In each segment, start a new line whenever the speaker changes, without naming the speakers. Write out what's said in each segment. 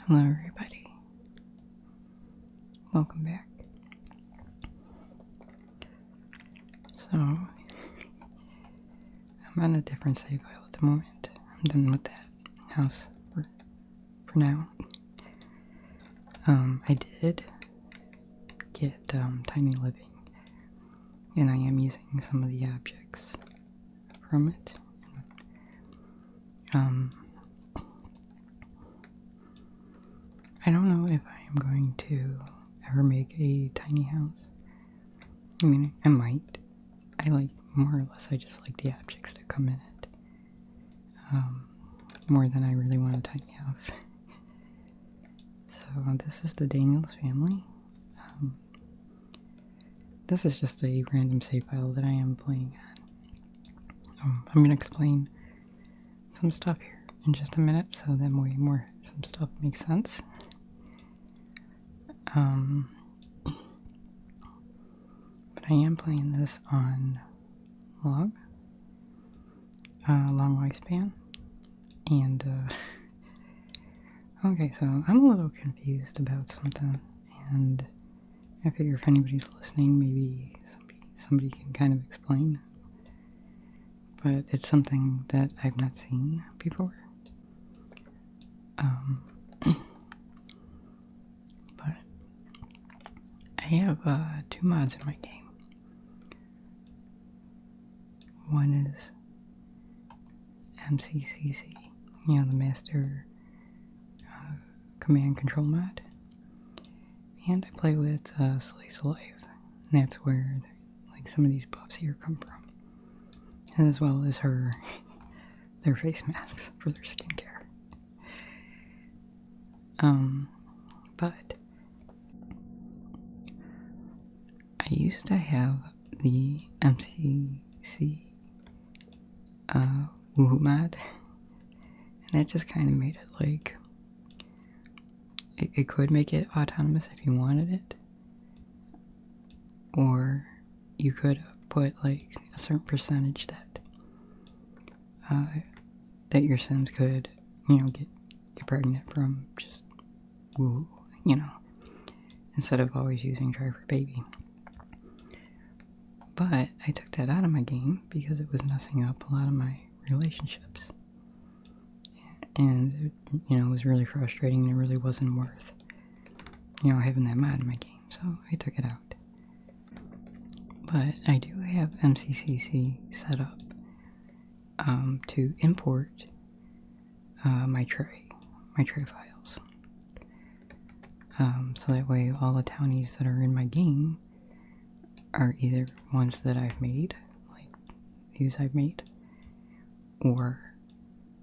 Hello everybody, welcome back. So, I'm on a different save file at the moment. I'm done with that house for now. I did get Tiny Living, and I am using some of the objects from it. I don't know if I am going to ever make a tiny house. I mean, I might. I like, more or less, I just like the objects that come in it. More than I really want a tiny house. So, this is the Daniels family. This is just a random save file that I am playing on. I'm going to explain some stuff here in just a minute, so that way some stuff makes sense. But I am playing this on long lifespan, and okay, so I'm a little confused about something, and I figure if anybody's listening, maybe somebody can kind of explain. But it's something that I've not seen before. But I have two mods in my game. One is MCCC, the Master Command Control mod. And I play with Slice of Life, and that's where some of these buffs here come from. As well as their face masks for their skincare. But I used to have the MCC Woohoo mod, and that just kind of made it like, it could make it autonomous if you wanted it, or you could put like a certain percentage that your Sims could, get pregnant from just woo, instead of always using Try for Baby. But I took that out of my game because it was messing up a lot of my relationships. And, it was really frustrating, and it really wasn't worth, having that mod in my game, so I took it out. But I do have MCCC set up to import my tray files. So that way all the townies that are in my game are either ones that I've made, like these I've made, or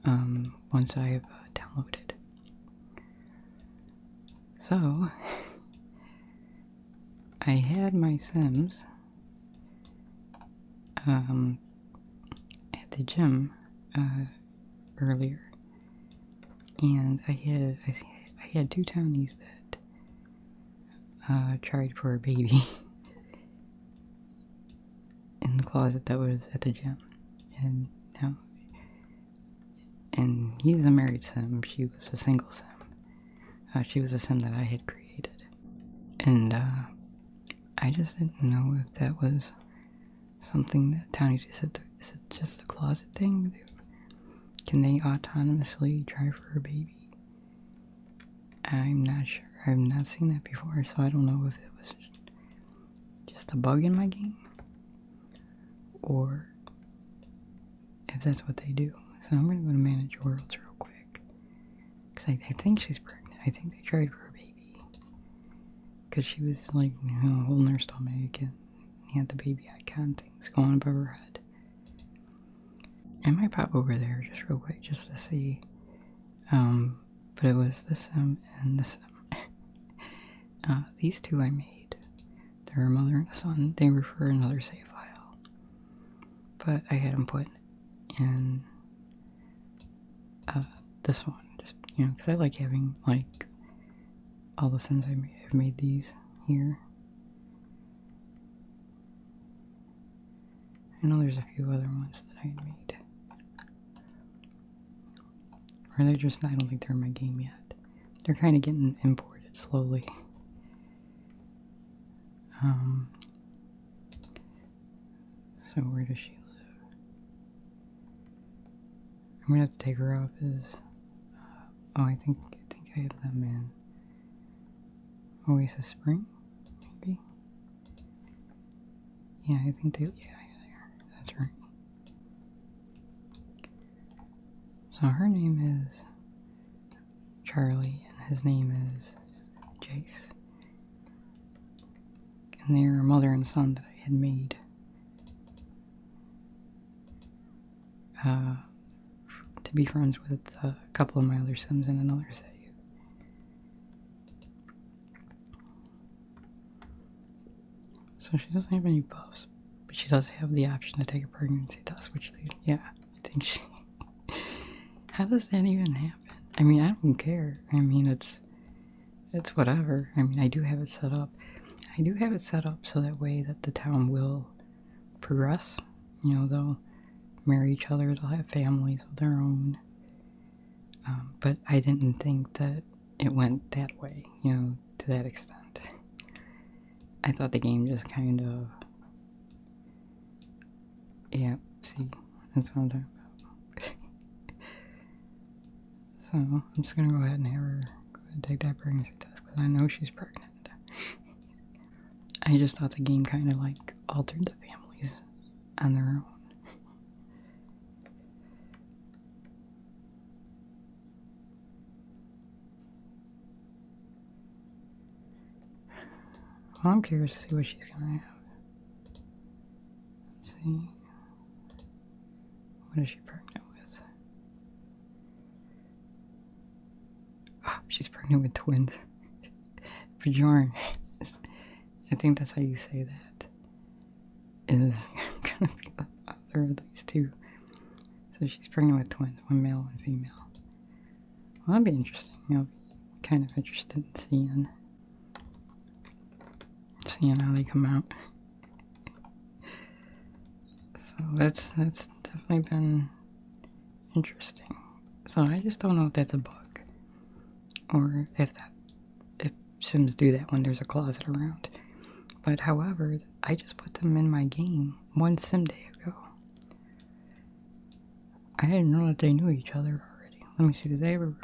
ones that I have downloaded. So, I had my Sims at the gym earlier, and I had two townies that tried for a baby in the closet that was at the gym, and he's a married Sim, she was a single Sim. She was a Sim that I had created, and I just didn't know if that was something that townies, is it just a closet thing? Can they autonomously try for a baby? I'm not sure. I've not seen that before, so I don't know if it was just a bug in my game, or if that's what they do. So I'm going to go to Manage Worlds real quick, because I think she's pregnant. I think they tried for a baby, because she was like, holding her stomach, and had the baby icon things going above her head. I might pop over there just real quick, just to see. But it was this Sim and this Sim. These two I made. They're a mother and a son. They were for another save file, but I had them put in this one, just because I like having like all the Sims I've made these here. I know there's a few other ones that I had made. Or they're just, I don't think they're in my game yet. They're kind of getting imported slowly. So where does she live? I'm gonna have to take her off as. Oh, I think I have them in Oasis Spring, maybe. Yeah, I think they. Yeah, they are. That's right. So her name is Charlie, and his name is Jace. And they're a mother and son that I had made. To be friends with a couple of my other Sims and another save. So she doesn't have any buffs, but she does have the option to take a pregnancy test, which yeah, I think she. How does that even happen? I mean, I don't care. I mean, it's whatever. I mean, I do have it set up. I do have it set up so that way that the town will progress. You know, they'll marry each other, they'll have families of their own. But I didn't think that it went that way, you know, to that extent. I thought the game just kind of... Yeah, see, that's what I'm talking about. So, I'm just gonna go ahead and have her go ahead and take that pregnancy test, because I know she's pregnant. I just thought the game kind of, like, altered the families on their own. Well, I'm curious to see what she's gonna have. Let's see. What is she pregnant with? Oh, she's pregnant with twins. Bjorn. I think that's how you say that. Is gonna be the father of these two. So she's pregnant with twins, one male and female. Well, that'd be interesting. I'll be kind of interested in seeing how they come out. So that's definitely been interesting. So I just don't know if that's a bug, or if Sims do that when there's a closet around. But however, I just put them in my game one Sim day ago. I didn't know that they knew each other already. Let me see, did they ever...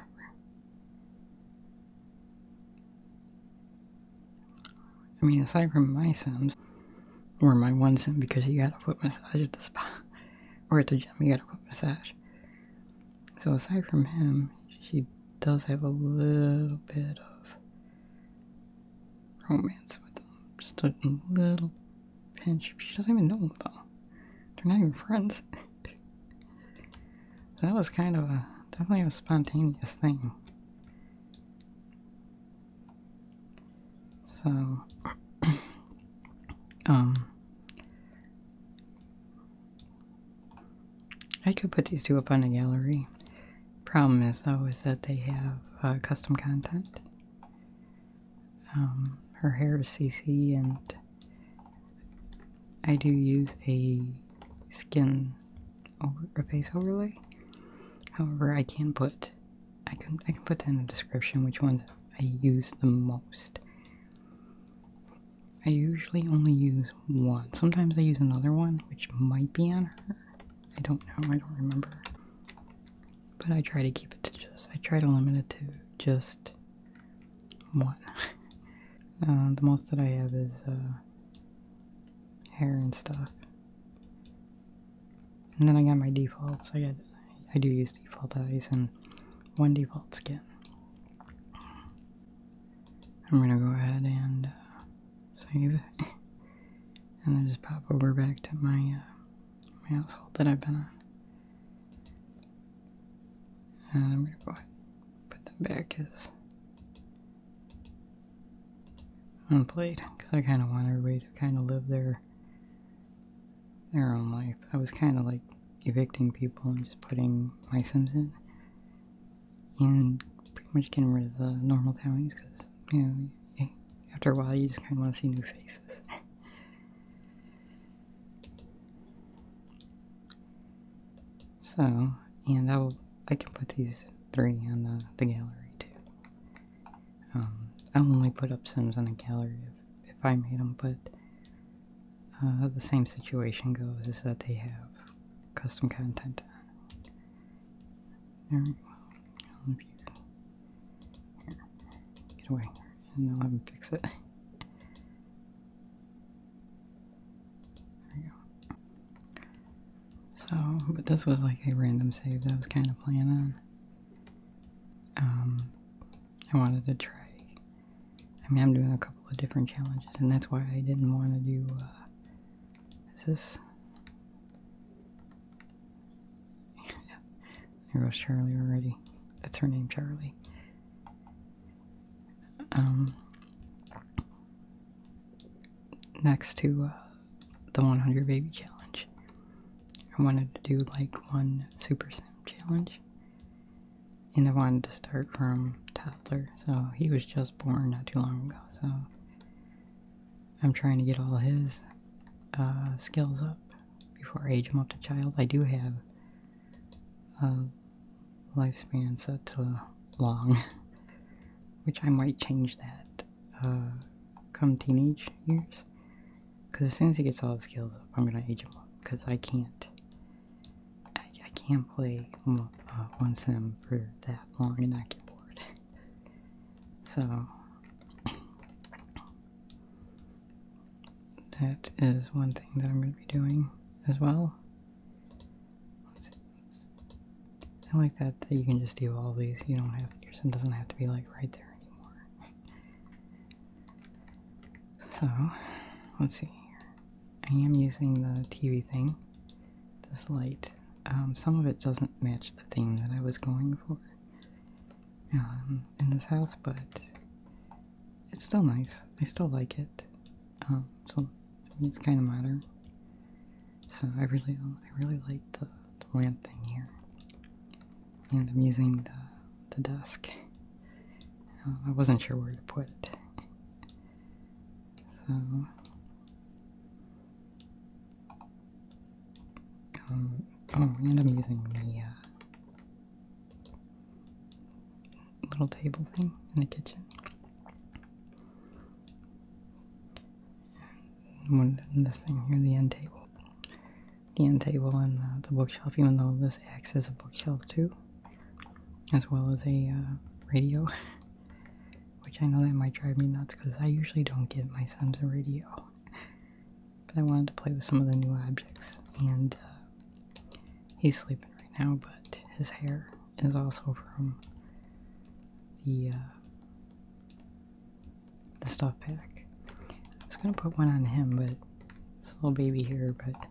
I mean, aside from my Sims, or my one Sim, because you got a foot massage at the spa, or at the gym, you got a foot massage. So aside from him, she does have a little bit of romance with him. Just a little pinch. She doesn't even know him, though. They're not even friends. That was kind of definitely a spontaneous thing. So, I could put these two up on the gallery. Problem is, though, is that they have custom content. Her hair is CC, and I do use a face overlay. However, I can put that in the description which ones I use the most. I usually only use one. Sometimes I use another one, which might be on her. I don't know, I don't remember. But I try to keep it to I try to limit it to just one. The most that I have is hair and stuff. And then I got my defaults. I do use default eyes and one default skin. I'm gonna go ahead and save, and then just pop over back to my household that I've been on. And I'm gonna go ahead and put them back as unplayed, because I kind of want everybody to kind of live their own life. I was kind of like evicting people and just putting my Sims in, and pretty much getting rid of the normal townies, because, you know, after a while you just kind of want to see new faces. So, and I can put these three on the gallery too. I'll only put up Sims in a gallery if I made them, but the same situation goes is that they have custom content on. There we go. Here, get away, and I'll have them fix it. There we go. So, but this was like a random save that I was kind of playing on. I wanted to try. I mean, I'm doing a couple of different challenges, and that's why I didn't want to do, is this? Yeah, there goes Charlie already. That's her name, Charlie. Next to, the 100 baby challenge, I wanted to do, like, one Super Sim challenge. And I wanted to start from toddler, so he was just born not too long ago, so I'm trying to get all his skills up before I age him up to child. I do have a lifespan set to long, which I might change that come teenage years, because as soon as he gets all the skills up, I'm going to age him up, because I can't play one sim for that long and not get bored. So that is one thing that I'm going to be doing as well. I like that you can just do all these. You don't have, your sim doesn't have to be like right there anymore. So let's see here. I am using the TV thing, this light. Some of it doesn't match the theme that I was going for in this house, but it's still nice. I still like it. So it's kind of modern. So I really like the lamp thing here, and I'm using the desk. I wasn't sure where to put it, so. Oh, and I'm using the little table thing in the kitchen. And this thing here, the end table. The end table and the bookshelf, even though this acts as a bookshelf too, as well as a radio, which I know that might drive me nuts because I usually don't get my Sims a radio. But I wanted to play with some of the new objects, and he's sleeping right now, but his hair is also from the stuff pack. I was gonna put one on him, but this little baby here, but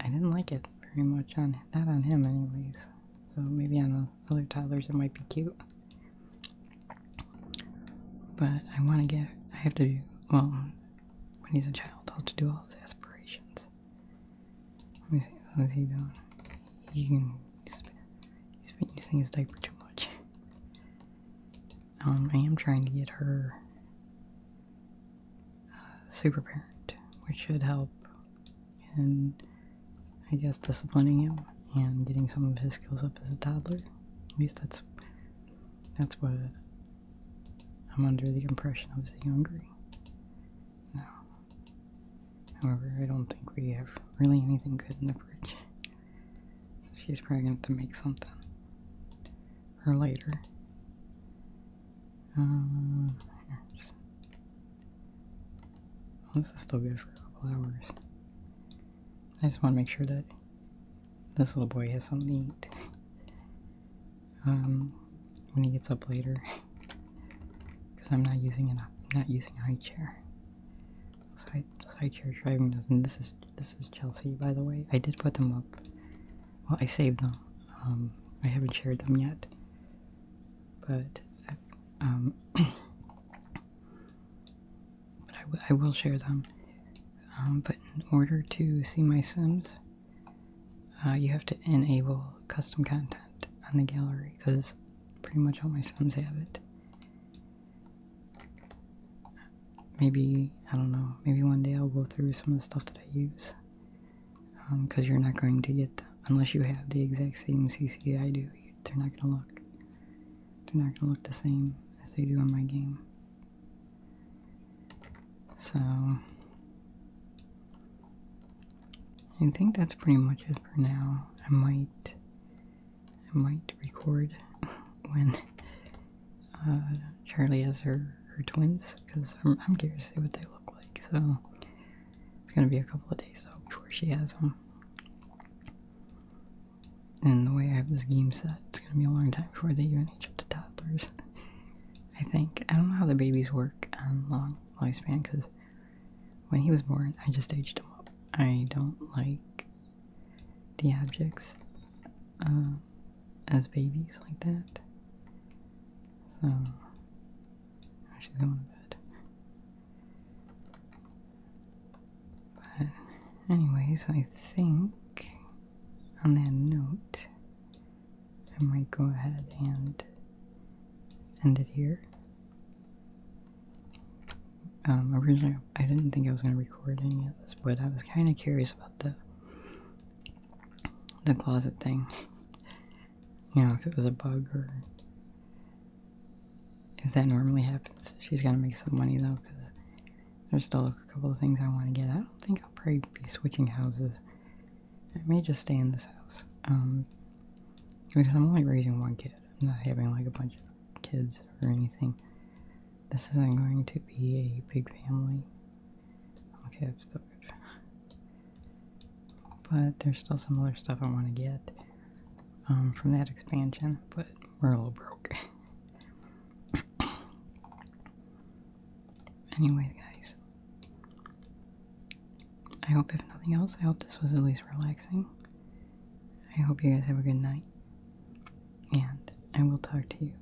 I didn't like it very much on, not on him anyways. So maybe on other toddlers it might be cute. But I have to do, well, when he's a child, I'll have to do all his aspirations. Let me see, what is he doing? He's been using his diaper too much. I am trying to get her super parent, which should help in, I guess, disciplining him and getting some of his skills up as a toddler. At least that's what I'm under the impression of as a younger. No. However, I don't think we have really anything good in the fridge. She's probably going to have to make something for later. This is still good for a couple hours. I just want to make sure that this little boy has something to eat when he gets up later, because I'm not using a high chair. Side chair driving doesn't. This is Chelsea, by the way. I did put them up. Well, I saved them. I haven't shared them yet, but I will share them. But in order to see my Sims, you have to enable custom content on the gallery, because pretty much all my Sims have it. Maybe, I don't know, maybe one day I'll go through some of the stuff that I use, because you're not going to get them unless you have the exact same CC I do. They're not going to look. they're not gonna look the same as they do in my game. So I think that's pretty much it for now. I might record when Charlie has her twins, because I'm curious to see what they look like. So it's gonna be a couple of days though before she has them. And the way I have this game set, it's gonna be a long time before they even age up to toddlers. I think. I don't know how the babies work on long lifespan, because when he was born, I just aged him up. I don't like the objects as babies like that. So, she's going to bed. But, anyways, I think on that note, I might go ahead and end it here. Originally, I didn't think I was going to record any of this, but I was kind of curious about the closet thing. You know, if it was a bug or if that normally happens. She's got to make some money though, because there's still a couple of things I want to get. I don't think I'll probably be switching houses. I may just stay in this house. Because I'm only raising one kid. I'm not having like a bunch of kids or anything. This isn't going to be a big family. Okay, that's still good. But there's still some other stuff I want to get from that expansion, but we're a little broke. Anyways, guys, I hope if nothing else, I hope this was at least relaxing. I hope you guys have a good night, and I will talk to you